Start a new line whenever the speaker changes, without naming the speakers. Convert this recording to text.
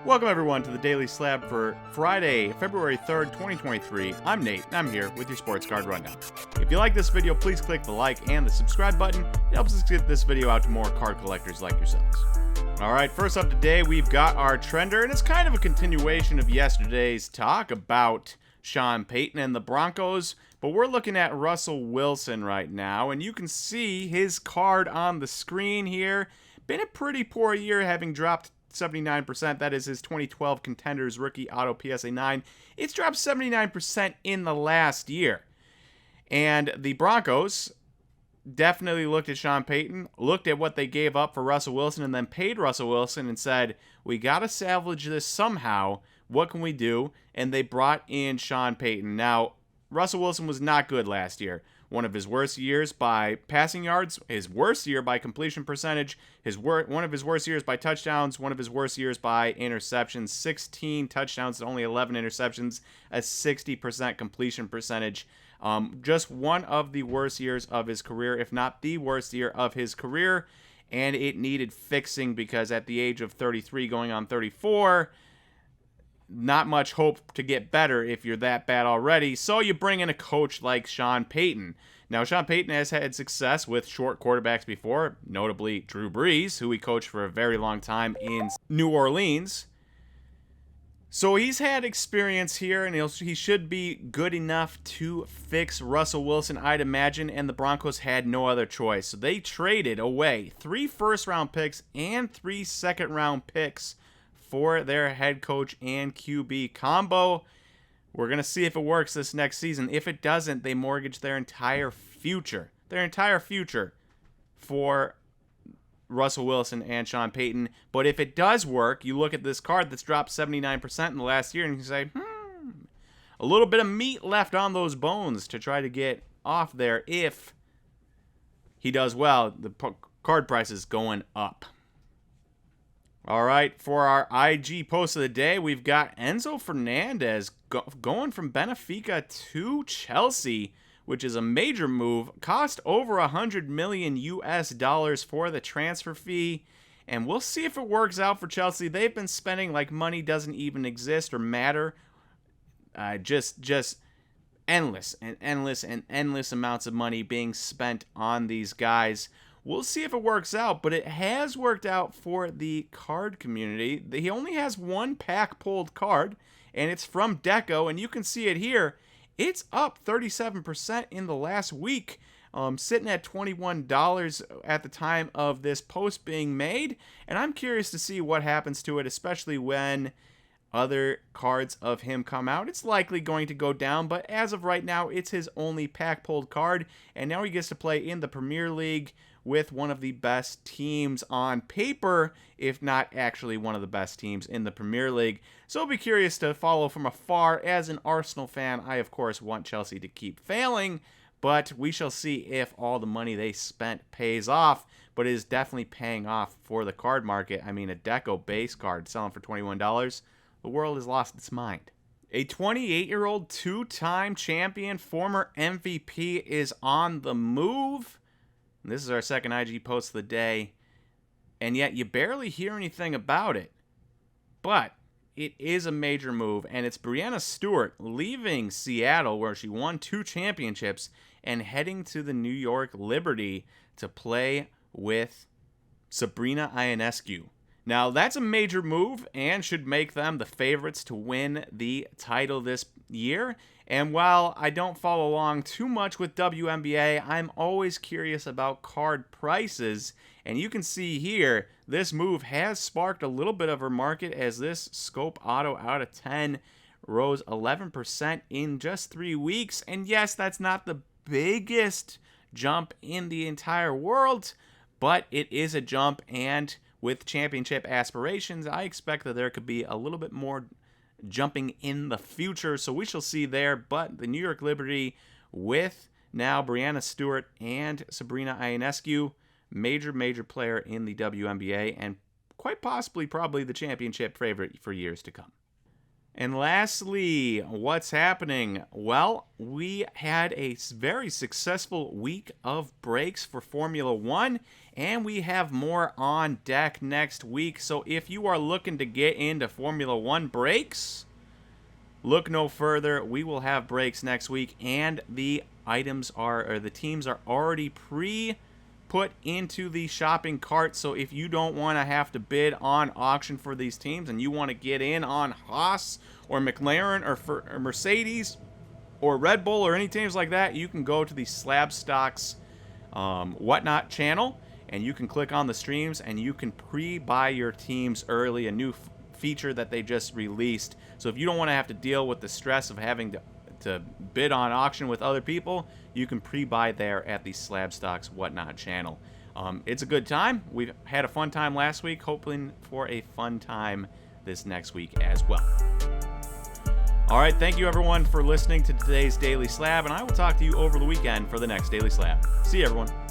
Welcome everyone to the Daily Slab for Friday, February 3rd, 2023. I'm Nate, and I'm here with your sports card rundown. If you like this video, please click the like and the subscribe button. It helps us get this video out to more card collectors like yourselves. Alright, first up today, we've got our trender, and it's kind of a continuation of yesterday's talk about Sean Payton and the Broncos, but we're looking at Russell Wilson right now, and you can see his card on the screen here. Been a pretty poor year, having dropped 79%. That is his 2012 Contenders Rookie Auto PSA 9. It's dropped 79% in the last year. And the Broncos definitely looked at Sean Payton, looked at what they gave up for Russell Wilson, and then paid Russell Wilson and said, we got to salvage this somehow. What can we do? And they brought in Sean Payton. Now, Russell Wilson was not good last year. One of his worst years by passing yards, his worst year by completion percentage, one of his worst years by touchdowns, one of his worst years by interceptions, 16 touchdowns and only 11 interceptions, a 60% completion percentage. Just one of the worst years of his career, if not the worst year of his career, and it needed fixing because at the age of 33 going on 34, not much hope to get better if you're that bad already. So you bring in a coach like Sean Payton. Now, Sean Payton has had success with short quarterbacks before, notably Drew Brees, who he coached for a very long time in New Orleans. So he's had experience here, and he should be good enough to fix Russell Wilson, I'd imagine, and the Broncos had no other choice. So they traded away 3 first-round picks and 3 second-round picks for their head coach and QB combo. We're going to see if it works this next season. If it doesn't, they mortgage their entire future for Russell Wilson and Sean Payton. But if it does work, you look at this card that's dropped 79% in the last year and you say, a little bit of meat left on those bones to try to get off there. If he does well, the card price is going up. All right, for our IG post of the day, we've got Enzo Fernandez going from Benfica to Chelsea, which is a major move. Cost over $100 million US for the transfer fee, and we'll see if it works out for Chelsea. They've been spending like money doesn't even exist or matter. Just endless amounts of money being spent on these guys. We'll see if it works out, but it has worked out for the card community. He only has one pack pulled card, and it's from Deco, and you can see it here. It's up 37% in the last week, sitting at $21 at the time of this post being made, and I'm curious to see what happens to it, especially when other cards of him come out. It's likely going to go down, but as of right now, it's his only pack pulled card, and now he gets to play in the Premier League with one of the best teams on paper, if not actually one of the best teams in the Premier League. So I'll be curious to follow from afar. As an Arsenal fan, I of course want Chelsea to keep failing, but we shall see if all the money they spent pays off, but it is definitely paying off for the card market. I mean, a Deco base card selling for $21, the world has lost its mind. A 28-year-old two-time champion, former MVP, is on the move. This is our second IG post of the day, and yet you barely hear anything about it. But it is a major move, and it's Breanna Stewart leaving Seattle, where she won 2 championships, and heading to the New York Liberty to play with Sabrina Ionescu. Now, that's a major move and should make them the favorites to win the title this year. And while I don't follow along too much with WNBA, I'm always curious about card prices. And you can see here, this move has sparked a little bit of a market as this Scope Auto out of 10 rose 11% in just 3 weeks. And yes, that's not the biggest jump in the entire world, but it is a jump, and with championship aspirations, I expect that there could be a little bit more jumping in the future, so we shall see there. But the New York Liberty, with now Breanna Stewart and Sabrina Ionescu, major player in the WNBA, and quite possibly probably the championship favorite for years to come. And lastly, what's happening? Well, we had a very successful week of breaks for Formula One, and we have more on deck next week. So if you are looking to get into Formula One breaks, look no further. We will have breaks next week, and the teams are already put into the shopping cart. So if you don't want to have to bid on auction for these teams and you want to get in on Haas or McLaren or Mercedes or Red Bull or any teams like that, you can go to the SlabStox Whatnot channel, and you can click on the streams and you can pre-buy your teams early, a new feature that they just released. So if you don't want to have to deal with the stress of having to bid on auction with other people, you can pre-buy there at the SlabStox Whatnot channel. It's a good time. We've had a fun time last week, hoping for a fun time this next week as well. All right, thank you everyone for listening to today's Daily Slab, and I will talk to you over the weekend for the next Daily Slab. See you everyone.